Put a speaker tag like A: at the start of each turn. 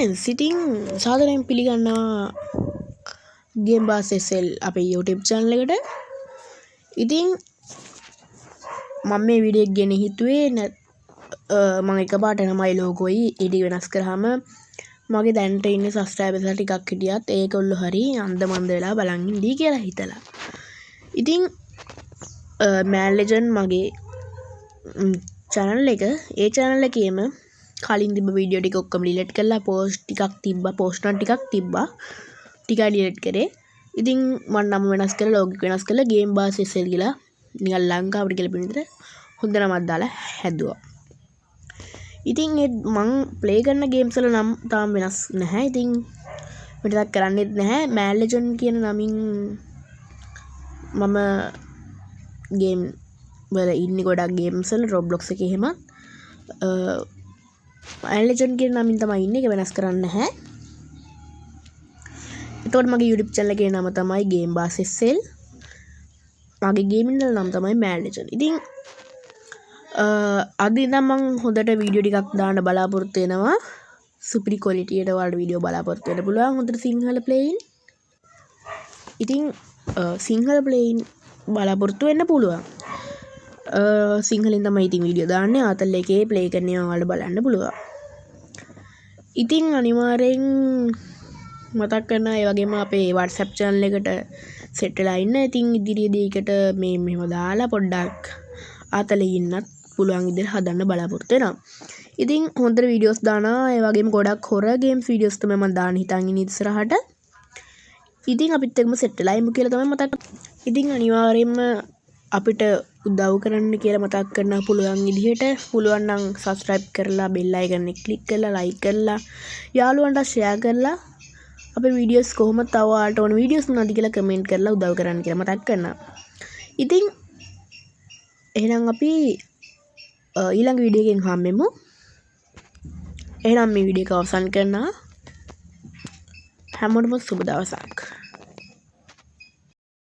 A: Friends ඉතින් සාදරයෙන් පිළිගන්නවා ගේම් බාස් SL අපේ YouTube channel එකට. ඉතින් මම මේ වීඩියෝ එක ගෙන හිතුවේ මම එකපාරට නමයි ලෝගෝයි ඉඩි වෙනස් කරාම මගේ දැනට ඉන්න සබ්ස්ක්‍රයිබර්ස් ලා ටිකක් හිටියත් ඒගොල්ලෝ හරි අන්දමන්ද වෙලා බලන් ඉඳී කියලා හිතලා. ඉතින් මෑන් ලෙජන්ඩ් මගේ channel එක ඒ channel එකේම කලින් තිබ්බ වීඩියෝ ටික ඔක්කොම ඩිලීට් කරලා පෝස්ට් ටිකක් තිබ්බා පෝස්ට් ටිකක් තිබ්බා ටිකයි ඩිලීට් කරේ. ඉතින් මම නම වෙනස් කරලා ලෝගෝ වෙනස් කරලා ගේම් බාස් SL කියලා නිකන් ලංකාවට කියලා පිළිතර හොඳ නමක් දාලා හැදුවා. ඉතින් මං ප්ලේ කරන ගේම්ස් වල නම් තාම වෙනස් නැහැ. ඉතින් මට කරන්නෙත් නැහැ. මෑන් ලෙජන්ඩ් කියන නමින් මම ගේම් වල ඉන්නේ ගොඩක් ගේම්ස් වල Roblox එකේ එහෙමත් මෑන් ලෙජන්ඩ් කියන නමින් තමයි ඉන්නේ. ඒක වෙනස් කරන්න නැහැ. එතකොට මගේ YouTube channel එකේ නම තමයි ගේම් බාස් SL. මගේ ගේමින් වල නම තමයි මෑන් ලෙජන්ඩ්. ඉතින් අද ඉඳන් මම හොඳට වීඩියෝ ටිකක් දාන්න බලාපොරොත්තු වෙනවා. සුපිරි ක්වොලිටි එකට වල වීඩියෝ බලාපොරොත්තු වෙන්න පුළුවන්. හොඳට සිංහල ප්ලේයින්. ඉතින් සිංහල ප්ලේයින් බලාපොරොත්තු වෙන්න පුළුවන්. සිංහලෙන් තමයි ඉතින් වීඩියෝ දාන්නේ. ආතල් එකේ ප්ලේ කරන ඒවා වල බලන්න පුළුවන්. ඉතින් අනිවාර්යෙන් මතක් කරනවා ඒ වගේම අපේ WhatsApp channel එකට සෙට් වෙලා ඉන්න. ඉතින් ඉදිරියේදී ඒකට මේ මෙහෙම දාලා පොඩ්ඩක් ආතලේ ඉන්නත් පුළුවන් විදිහට හදන්න බලාපොරොත්තු වෙනවා. ඉතින් හොඳට වීඩියෝස් දානවා. ඒ වගේම ගොඩක් හොරර් ගේම්ස් වීඩියෝස් තමයි මම දාන්න හිතන් ඉන්නේ ඉස්සරහට. ඉතින් අපිත් එක්කම සෙට් වෙලා ඉමු කියලා තමයි මතක්. ඉතින් අනිවාර්යයෙන්ම අපිට උදව් කරන්න කියලා මතක් කරන්න පුළුවන් විදිහට පුළුවන් නම් subscribe කරලා bell icon එක click කරලා like කරලා යාළුවන්ට share කරලා අපේ වීඩියෝස් කොහොමද තව ඔයාලට ඕන වීඩියෝස් මොනවද කියලා කමෙන්ට් කරලා උදව් කරන්න කියලා මතක් කරනවා. ඉතින් එහෙනම් අපි ඊළඟ වීඩියෝ එකෙන් හම්බෙමු. එහෙනම් මේ වීඩියෝ එක අවසන් කරනවා. හැමෝටම සුබ දවසක්.